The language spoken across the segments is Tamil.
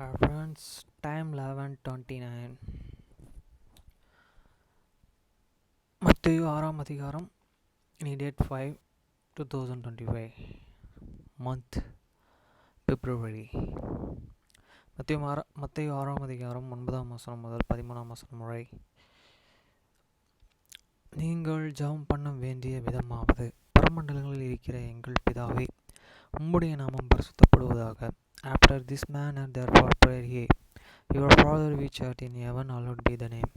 Our friends, time 11:29. மத்தேயு 6ஆம் அதிகாரம், இனி டேட் 5 2025, மந்த் பிப்ரவரி. மத்தேயு 6ஆம் அதிகாரம் 9ஆம் வசனம் முதல் 13ஆம் வசனம் வரை. நீங்கள் ஜெபம் பண்ண வேண்டிய விதமாவது, பரமண்டலங்களில் இருக்கிற எங்கள் பிதாவே, உம்முடைய நாமம் பரிசுத்தப்படுவதாக. After this manner therefore pray ye, Your Father which art in heaven, hallowed be thy name.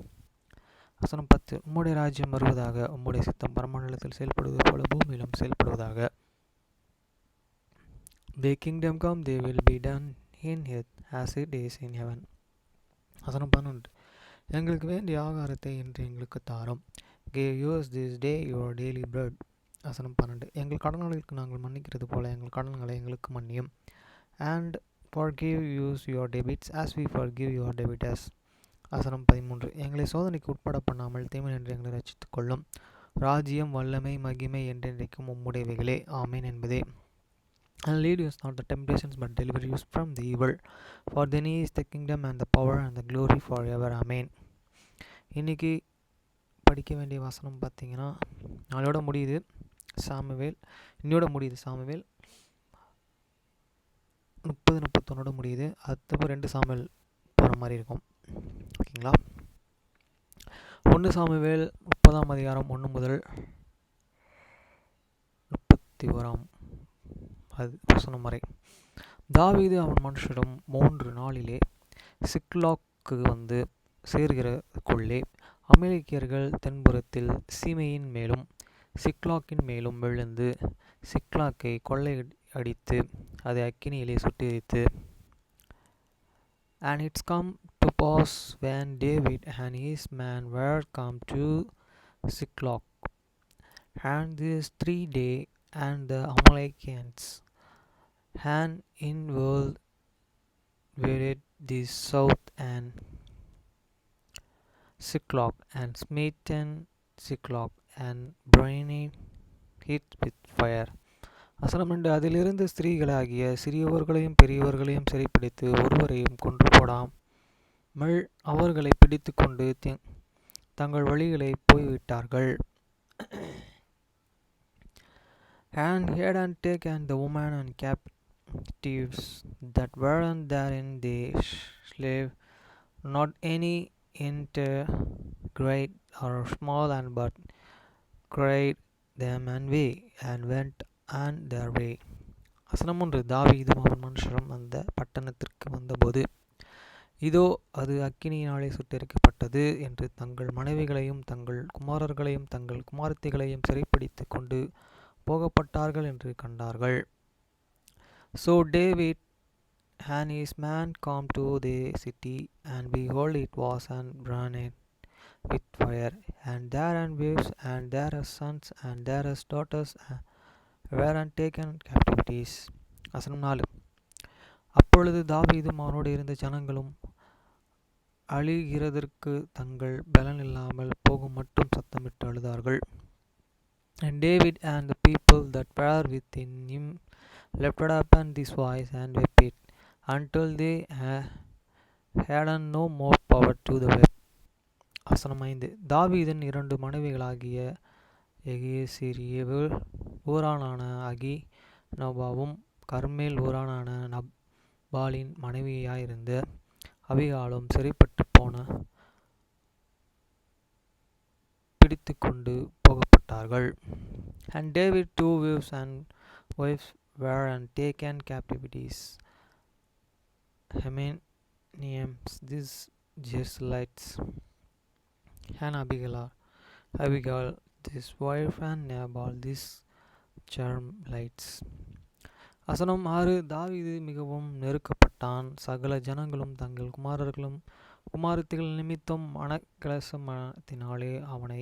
வசனம் 10. உம்முடைய ராஜ்யம் வருவதாக, உம்முடைய சித்தம் பரமண்டலத்தில் செயல்படுவது போல பூமியிலும் செயல்படுவதாக. Thy kingdom come, thy will be done in earth as it is in heaven. வசனம் 11. எங்களுக்கு வேண்டிய ஆகாரத்தை இன்று எங்களுக்கு தாரும். Give us this day your daily bread. வசனம் 12. எங்கள் கடன்களுக்கு நாங்கள் மன்னிக்கிறது போல எங்கள் கடன்களை எங்களுக்கு மன்னியும். And forgive us your debits as we forgive your debtors. வசனம் 13. எங்களை சோதனைக்கு உட்பட பண்ணாமல் தீமை என்று எங்களை ரட்சித்துக் கொள்ளும். ராஜ்யம், வல்லமை, மகிமை என்றென்றைக்கும் உம்முடையவைகளே. ஆமேன் என்பதே. And lead us not the temptations, but deliver us from the evil. For thine is the kingdom and the power and the glory forever. Amen. இன்னைக்கு படிக்க வேண்டிய வசனம் பார்த்தீங்கன்னா, நாளோட முடியுது சாமுவேல், இன்னோட முடியுது சாமுவேல் 30-31 முடியுது. அதுக்கப்புறம் 2 சாமுவேல் போகிற மாதிரி இருக்கும். ஓகேங்களா? 1 சாமுவேல் 30ஆம் அதிகாரம் 1 முதல் 31ஆம் வசனம் வரை. தாவீது அவன் மனுஷரிடம் 3 நாளிலே சிக்லாக்கு வந்து சேர்கிறக்குள்ளே அமலேக்கியர்கள் தென்புறத்தில் சீமையின் மேலும் சிக்லாக்கின் மேலும் விழுந்து சிக்லாக்கை கொள்ளையடித்து அதை அக்கினியிலே சுட்டெரித்து. And it's come to pass when David and his men were come to Ziklag, and this 3 days, and the Amalekians and invaded the south and Ziklag, and smitten Ziklag, and burned it with fire. வசனம் 2. அதிலிருந்து ஸ்திரீகளாகிய சிறியவர்களையும் பெரியவர்களையும் சிறைப்பிடித்து ஒருவரையும் கொன்று போடாமல் அவர்களை பிடித்து கொண்டு தங்கள் வழிகளை போய்விட்டார்கள். And he had taken the women and captives that were therein, they slave not any enter great or small, and but cried them and way, and went on their way. வசனம் 3. தாவீதும் அவன் மனுஷரும் அந்த பட்டணத்திற்கு வந்தபோது, இதோ அது அக்கினியினாலே சுட்டெரிக்கப்பட்டது என்று தங்கள் மனைவிகளையும் தங்கள் குமாரர்களையும் தங்கள் குமாரத்திகளையும் சிறைப்பிடித்து கொண்டு போகப்பட்டார்கள் என்று கண்டார்கள். So David and his men come to the city, and behold, it was and burned with fire, and their wives and their sons and their daughters were taken captivities. வசனம் 4. அப்பொழுது தாவீதும் அவனோடு இருந்த ஜனங்களும் அழிகிறதற்கு தங்கள் பலன் இல்லாமல் போகும் மட்டும் சத்தமிட்டு அழுதார்கள். And David and the people that were within him lifted up his voice and wept it, until they had no more power to the weep. வசனம் 5. தாவீதின் 2 மனைவிகளாகிய எகேசிரியேல் ஊரானான அகினோபாவும் கர்மேல் ஊரானான நபாலின் மனைவியாயிருந்த அபிகாலும் சிறைப்பட்டு பிடித்து கொண்டு போகப்பட்டார்கள். And David 2 wives and wives were taken captivities. Hemeniams, these Jezreelites, and Abigail, this wife, and Nabal, these Carmelites. வசனம் 6. தாவீது மிகவும் நெருக்கப்பட்டான். சகல ஜனங்களும் தங்கள் குமாரர்களும் குமாரத்திகள் நிமித்தம் மனக்கிளேசத்தினாலே அவனை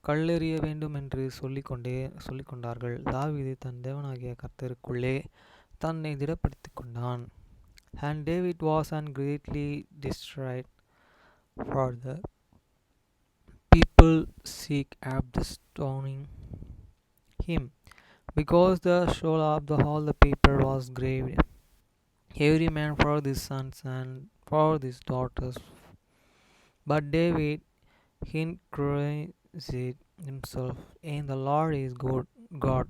கல்லெறிய வேண்டும் என்று சொல்லிக்கொண்டார்கள். தாவீது தன் தேவனாகிய கர்த்தருக்குள்ளே தன்னை திடப்படுத்திக் கொண்டான். And David was greatly distressed, for the people seek after stoning him, because the soul of all the people was grieved. every man for his sons and for his daughters. But David encouraged himself in the Lord is good God.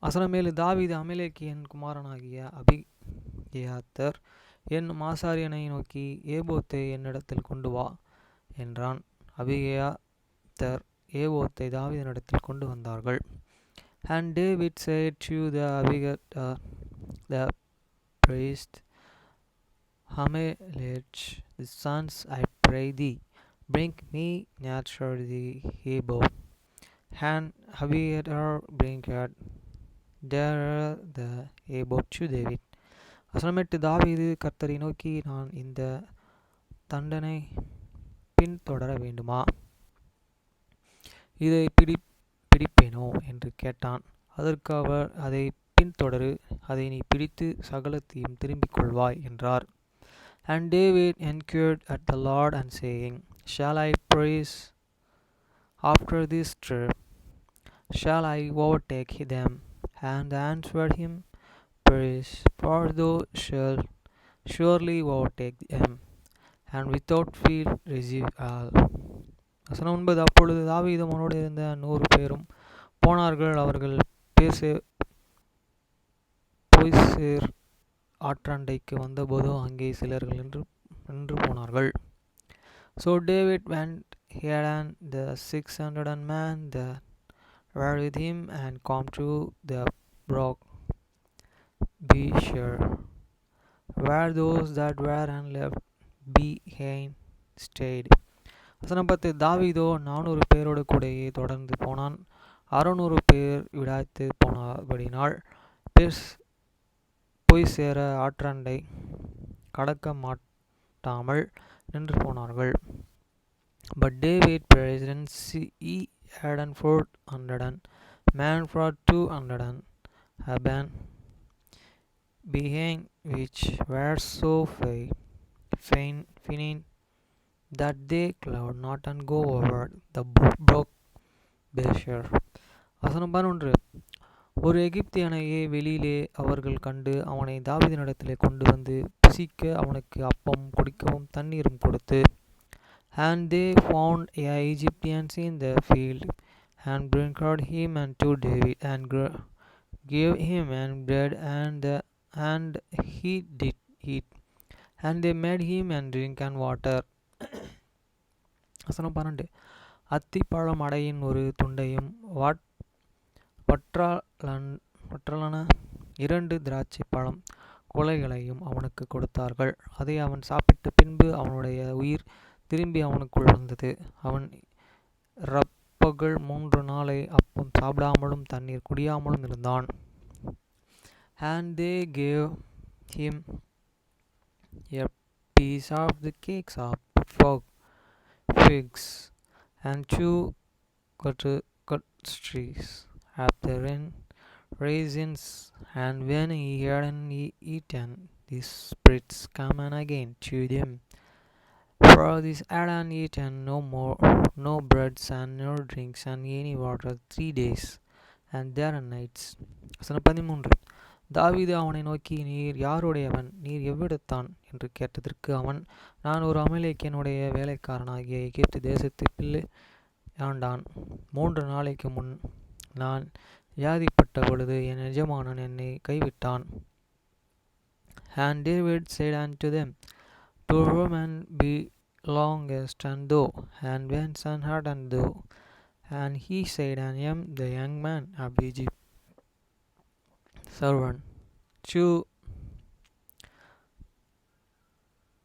அசனமேலு தாவீது அமலேக்கியன் குமாரனாகிய அபிகியாத்தர் என்னும் ஆசாரியனை நோக்கி ஏபோத்தை என்னிடத்தில் கொண்டு வா என்றான். அபிகியாத்தர் ஏபோத்தை தாவீதினிடத்தில் கொண்டு வந்தார்கள். And David said to the Abigathar the priest, Ahimelech the sons, I pray thee, bring me naturally the above. And Abiathar bringeth there the above to David. வசனமிட்டு தாவீது கர்த்தரை நோக்கி, நான் இந்த தண்டனை பின்தொடர வேண்டுமா, இதை பிடிப்பேனோ என்று கேட்டான். அதற்கு அவர், அதை பின்தொடரு, அதை நீ பிடித்து சகலத்தையும் திரும்பிக் கொள்வாய் என்றார். And David inquired at the Lord and saying, Shall I praise after this trip? Shall I overtake them? And answered him, Praise, for thou shalt surely overtake them, and without fear receive all. வசனம் 9. அப்பொழுது தாவீதும் அவனோடு இருந்த 100 பேரும் போனார்கள். அவர்கள் போய்சேர் ஆற்றண்டைக்கு வந்தபோது அங்கே சிலர்கள் நின்று போனார்கள். So David went here and the 600 men that were with him and come to the brook Besher, where those that were and left behind stayed. வசனம் 10. தாவீதோ 400 பேரோடு கூடயே தொடர்ந்து போனான். 600 பேர் விடாய்த்து போனபடினால் போய் சேர ஆற்றண்டை கடக்க மாட்டாமல் நின்று போனார்கள். But David praised, and he had 400 men for 200 Aban behind, which were so faint that they could not go over the brook Besher. வசனம் 11. ஒரு எகிப்தியனையே வெளியிலே அவர்கள் கண்டு அவனை தாவீதினிடத்திலே கொண்டு வந்து புசிக்க அவனுக்கு அப்பம் குடிக்கவும் தண்ணீரும் கொடுத்து, And they found a Egyptians in the field, and brought him unto David, and gave him and bread, and he did eat, and they made him and drink and water. வசனம் 12. அத்திப்பழம் அடையின் ஒரு துண்டையும் வற்றலான 2 திராட்சை பழம் குலைகளையும் அவனுக்கு கொடுத்தார்கள். அதை அவன் சாப்பிட்ட பின்பு அவனுடைய உயிர் திரும்பி அவனுக்குள் வந்தது. அவன் இரப்பகல் 3 நாளை அப்பம் சாப்பிடாமலும் தண்ணீர் குடியாமலும் இருந்தான். And they gave him a piece of the cakes of figs and 2 custodies of the raisins. And when he had eaten, the spirits came again to them. For this had eaten no breads and no drinks and any water 3 days and their nights. வசனம் 13. தாவீது அவனை நோக்கி, நீர் யாருடையவன், நீர் எவ்விடத்தான் என்று கேட்டதற்கு அவன், நான் ஒரு அமலேக்கியனுடைய வேலைக்காரனாகிய எகிப்து தேசத்தை ஆண்டான். 3 நாளைக்கு முன் நான் வியாதிப்பட்ட பொழுது என் எஜமானன் என்னை கைவிட்டான். And David said unto them, To whom belongest and thou, and whence art thou? And he said, I am the young man of Egypt, servant to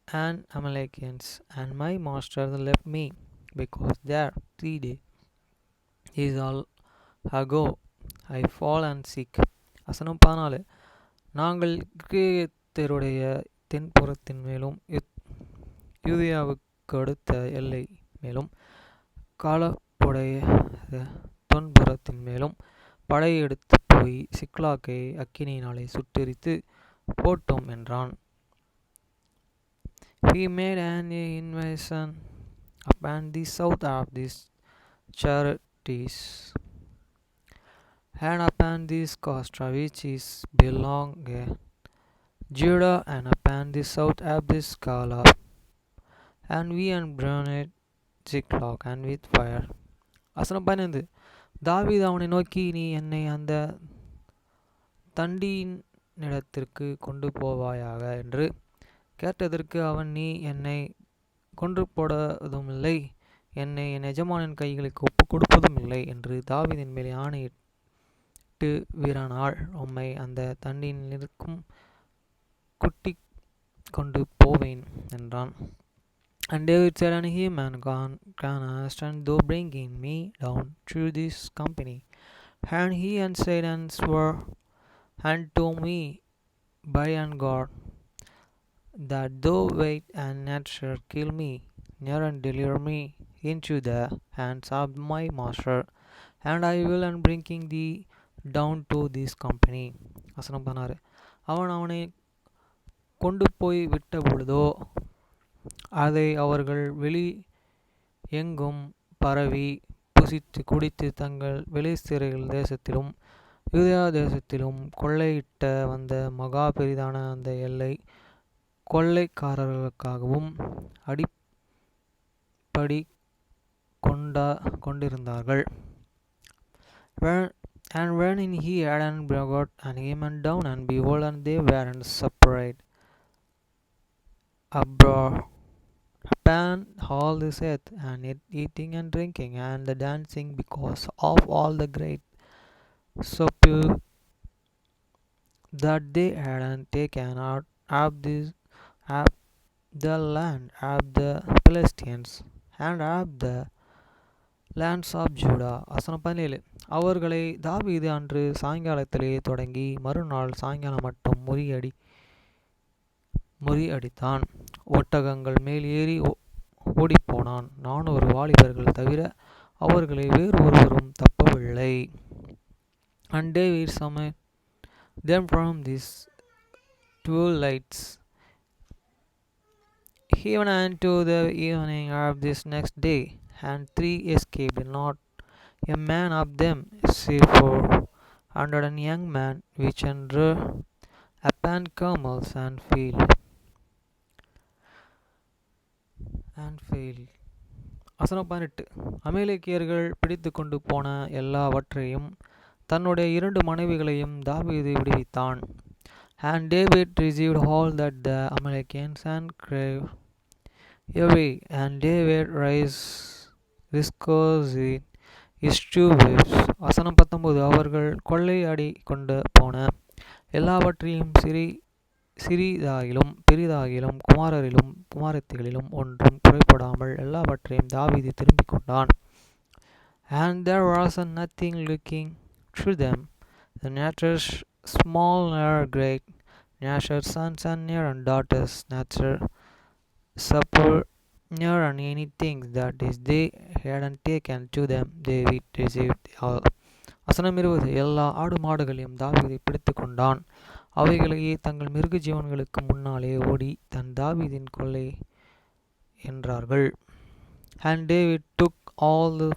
an Amalekians, and my master left me, because there 3 days is all ago I fall and sick. வசனம் 14. நாங்கள் கிரேத்தருடைய தென்புறத்தின் மேலும் யூதேயாவுக்கு அடுத்த எல்லை மேலும் காலப்புடைய தொன்புறத்தின் மேலும் படையெடுத்து போய் சிக்லாக்கை அக்கினியினாலே சுட்டெரித்து போட்டோம் என்றான். We made an invasion upon the south of these charities, and upon this coast which is belongeth Judah and upon the south of the Scala, and we and burned Ziklag and with fire. வசனம் 15. தாவீது அவனை நோக்கி, நீ என்னை அந்த தண்டினிடத்திற்கு கொண்டு போவாயாக என்று கேட்டதற்கு அவன், நீ என்னை கொன்று போடுவதுமில்லை, என்னை என் எஜமானின் கைகளுக்கு ஒப்புக் கொடுப்பதுமில்லை என்று தாவீதின் மேல் ஆணையிட்டு, வீரனாள் உம்மை அந்த தண்டினிற்கும் கூட்டிக் கொண்டு போவேன் என்றான். And David said unto him, and canst thou bringing me down through this company? And he answered and swore unto me by and God, that thou wait and never kill me, near and deliver me into the hands of my master, and I will and bringing thee down to this company. வசனம் 16. அவன் அவனை கொண்டு போய் விட்ட பொழுதோ அதை அவர்கள் வெளி எங்கும் பரவி புசித்து குடித்து தங்கள் பெலிஸ்தர்கள் தேசத்திலும் யூதேயா தேசத்திலும் கொள்ளையிட்ட வந்த மகா பெரிதான அந்த எல்லை கொள்ளைக்காரர்களுக்காகவும் அடிப்படி கொண்டிருந்தார்கள். And when he had and brought and him and down, and behold, and they were and separate abroad upon all this earth, and eating and drinking, and the dancing, because of all the great spoil that they had and taken out of the land of the Philistines and of the lands of Judah. வசனம் 17. அவர்களை தாவீது அன்று சாயங்காலத்திலே தொடங்கி மறுநாள் சாயங்காலம் மட்டும் முறியடித்தான். ஒட்டகங்கள் மேல் ஏறி ஓடிப்போனான். 400 வாலிபர்கள் தவிர அவர்களை வேறு ஒருவரும் தப்பவில்லை. And David summoned them from these 12 lights even unto the evening of this next day, and 3 escaped, not a man of them, save 400 young men which were upon camels and failed. வசனம் 18. அமலேக்கியர்கள் பிடித்து கொண்டு போன எல்லாவற்றையும் தன்னுடைய 2 மனைவிகளையும் தாவீது விடுவித்தான். And David received all that the Amalekians and drave away, and David discoursed his 2 wives. வசனம் 19. அவர்கள் கொள்ளையடி கொண்டு போன எல்லாவற்றையும் சிறிதாகிலும் பெரிதாகிலும் குமாரரிலும் குமாரத்திகளிலும் ஒன்றும் குறைபடாமல் எல்லாவற்றையும் தாவீது திரும்பிக் கொண்டான். And there was nothing looking through them, neither small nor great, neither sons and near and daughters, neither supper near and anything that is they had taken to them, David received all. வசனம் 20. எல்லா ஆடு மாடுகளையும் தாவீது பிடித்து கொண்டான். அவைகளையே தங்கள் மிருக ஜீவன்களுக்கு முன்னாலே ஓடி தன் தாவீதின் கொள்ளை என்றார்கள். And David took all the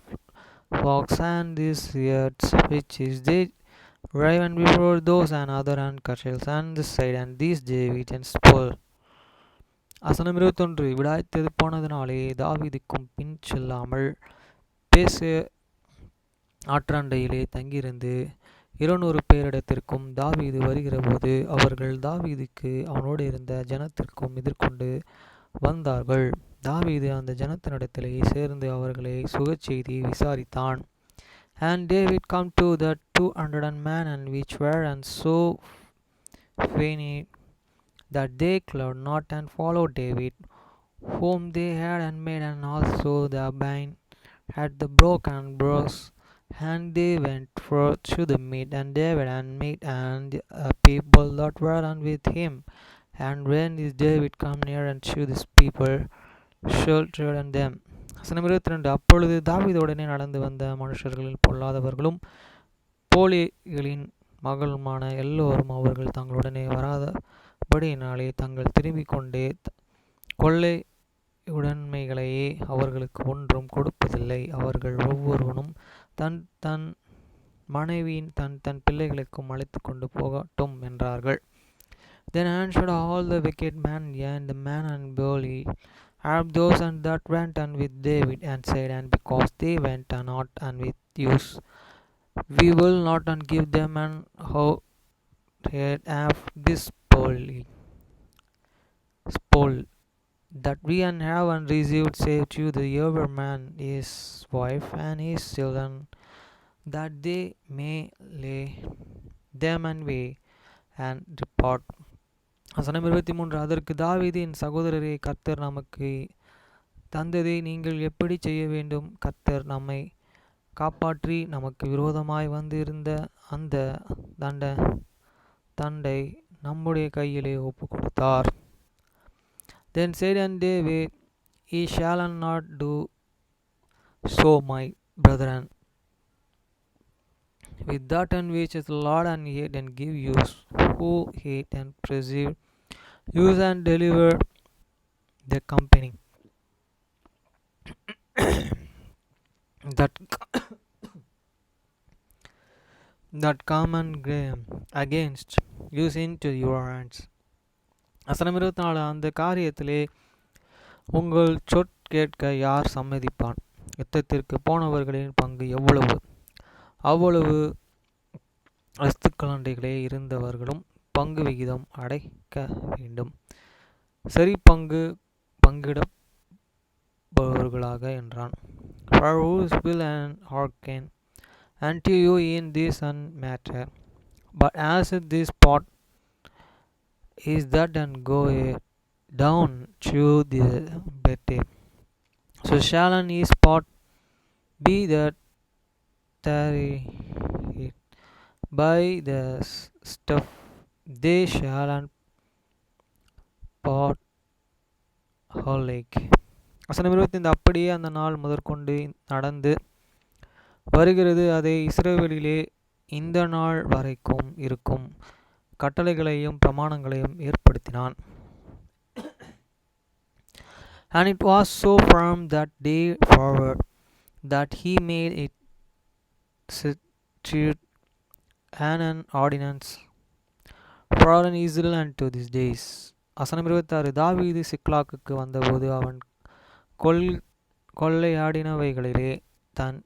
flocks and these herds which is they driven before those and other and cattle and the side, and these David and spoil. வசனம் 21. விடாய்த்தது போனதினாலே தாவீதுக்கும் பின் செல்லாமல் பேசு ஆற்றண்டையிலே தங்கியிருந்து 200 பேரிடத்திற்கும் தாவீது வருகிறபோது அவர்கள் தாவீதுக்கு அவனோடு இருந்த ஜனத்திற்கும் எதிர்கொண்டு வந்தார்கள். தாவீது அந்த ஜனத்தினிடத்திலே சேர்ந்து அவர்களை சுகச்செய்தி விசாரித்தான். And David come to the 200 men and which were and so faint that they could not and follow David, whom they had and made, and also the bind at the brook and brooks. And they went forth to the meet, and David and meet, and the people that were with him. And when is David come near unto this people, sheltered and them. வசனம் 22. அப்பொழுது தாவீதுடனே நடந்து வந்த மனுஷர்களில் பொல்லாதவர்களும் போலிகளின் மகளுமான எல்லோரும் அவர்கள் தங்களுடனே வராதபடியினாலே தங்கள் திரும்பிக் கொண்டே கொள்ளை உடைமைகளையே அவர்களுக்கு ஒன்றும் கொடுப்பதில்லை. அவர்கள் ஒவ்வொருவனும் தன் தன் மனைவியின் தன் தன் பிள்ளைகளுக்கும் அழைத்து கொண்டு போகட்டும் என்றார்கள். Then answered all the wicked men, and the man and Boli, Arab those and that went and with David, and said, and because they went and not and with use, we will not and give them an how have this spoil that we and have and received saved you the every man his wife and his children, that they may lay them and way and depart. வசனம் 23. அதற்கு தாவீது, என் சகோதரரே, கர்த்தர் நமக்கு தந்ததை நீங்கள் எப்படி செய்ய வேண்டும்? கர்த்தர் நம்மை காப்பாற்றி நமக்கு விரோதமாய் வந்திருந்த அந்த தண்டை நம்முடைய கையிலே ஒப்பு கொடுத்தார். Then said and David, Ye shall not do so, my brethren, with that and which is the Lord and hate and give use, who hate and preserve, use and deliver the company that that come and against use into your hands. வசனம் 24. அந்த காரியத்திலே உங்கள் கேட்க யார் சம்மதிப்பான்? யுத்தத்திற்கு போனவர்களின் பங்கு எவ்வளவு? அவ்வளவு வஸ்துக்களண்டைகளே இருந்தவர்களும் பங்கு விகிதம் அடைக்க வேண்டும். சரி பங்கிடப்படுபவர்களாக என்றான். For whose will and hearken unto you in this matter, but as this pot is that and go down to the bed, so shall an his pot be that tarry by the stuff they shall and pot holic. வசனம் 25. அப்படியே அந்த நாள் முதற்கொண்டு நடந்து வருகிறது. அதை இஸ்ரவேலிலே இந்த நாள் வரைக்கும் இருக்கும் கட்டளைகளையும் பிரமாணங்களையும் ஏற்படுத்தினான். And it was so from that day forward that he made it statute and an ordinance for an Israel unto these days. வசனம் 26. தாவீது சிக்லாகுக்கு வந்தபோது அவன் கொள்ளையாடினவைகளிலே தன்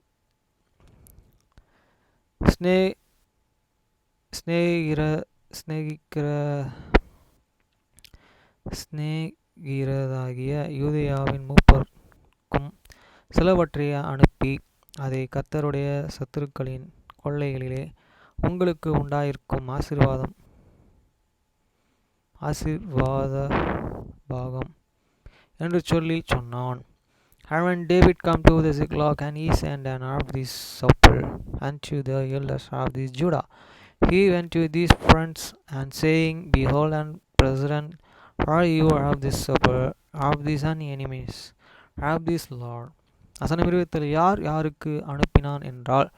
சிநேகிதராகிய யூதேயாவின் மூப்பருக்கும் சிலவற்றை அனுப்பி, அதை கர்த்தருடைய சத்துருக்களின் கொள்ளைகளிலே உங்களுக்கு உண்டாயிருக்கும் ஆசீர்வாத பாகம் என்று சொல்லி சொன்னான். And when David come to the Ziklag, and he sent an of this supper unto the elders of this Judah, he went to these friends, and saying, Behold, and present for you of this supper of these enemies of this Lord. வசனம் 27. யார் யாருக்கு அனுப்பினான் என்றால்,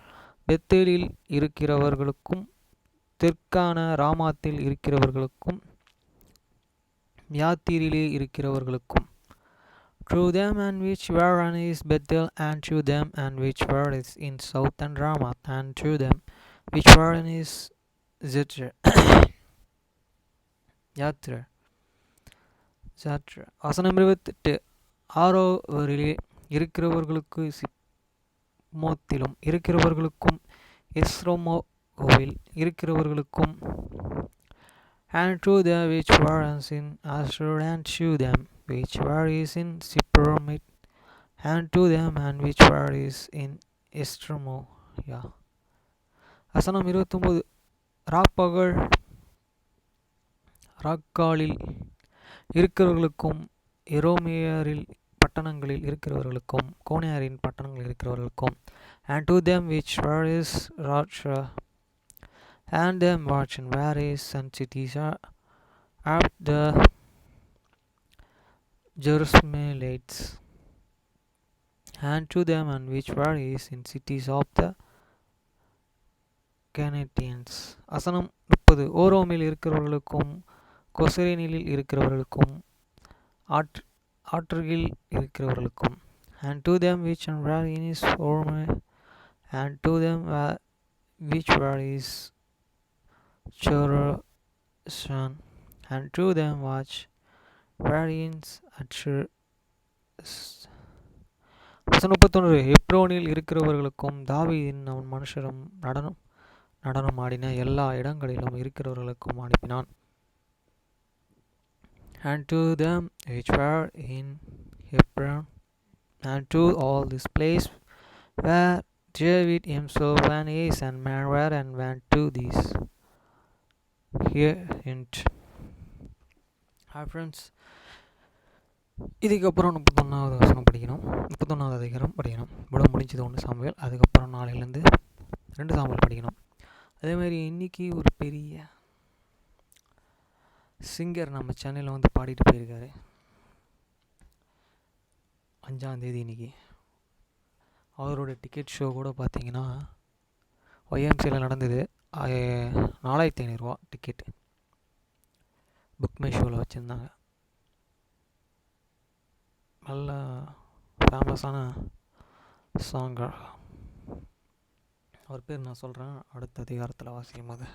பெத்தேலில் இருக்கிறவர்களுக்கும் தெற்கான ராமாத்தில் இருக்கிறவர்களுக்கும் யாத்தீரிலே இருக்கிறவர்களுக்கும், to them and which were in his Bethel, and to them and which were in south and Ramath, and to them which were in his Yatra. வசனம் 28. ஆரோவரிலே இருக்கிறவர்களுக்கு சிமோத்திலும் இருக்கிறவர்களுக்கும் எஸ்ரோமோவில் இருக்கிறவர்களுக்கும், and to them which were in Asher, and to them which were in Sipromit, and to them and which were in Estromoya. வசனம் 29. ராக்காலில் இருக்கிறவர்களுக்கும் எரோமியரில் பட்டணங்களில் இருக்கிறவர்களுக்கும் கோனியாரின் பட்டணங்களில் இருக்கிறவர்களுக்கும், and to them which were is Racha, and them watch in various and cities of the Jerusalemites, and to them and which were is in cities of the Canadians. வசனம் 30. ஓரோமில் இருக்கிறவர்களுக்கும் கொசரேனில் இருக்கிறவர்களுக்கும் ஆற்றுகில் இருக்கிறவர்களுக்கும், and to them which were in his former, and to them which were is Chorashan, and through them watch variants at வசனம் 31. எப்ரோனில் இருக்கிறவர்களுக்கும் தாவீதின் அவன் மனுஷரும் நடனம் ஆடின எல்லா இடங்களிலும் இருக்கிறவர்களுக்கும் அனுப்பினான். And to them which were in Hebron, and to all this place where David himself and his and man were, and went to these here hint. Hi friends, இதுக்கப்புறம் 31வது வசனம் படிக்கணும், 31வது அதிகாரம் படிக்கணும். விட முடிஞ்சது 1 சாமுவேல். அதுக்கப்புறம் நாளையிலேருந்து 2 சாமுவேல் படிக்கணும். அதேமாதிரி இன்றைக்கி ஒரு பெரிய சிங்கர் நம்ம சென்னையில் வந்து பாடிட்டு போயிருக்காரு. 5ஆம் தேதி இன்றைக்கி அவரோட டிக்கெட் ஷோ கூட பார்த்தீங்கன்னா ஒய்எம்சியில் நடந்தது. 4500 ரூபா டிக்கெட்டு புக் மை ஷோவில் வச்சுருந்தாங்க. நல்ல ஃபேமஸான சாங்கர். அவர் பேர் நான் சொல்கிறேன் அடுத்த அதிகாரத்தில் வாசிக்கும் போது.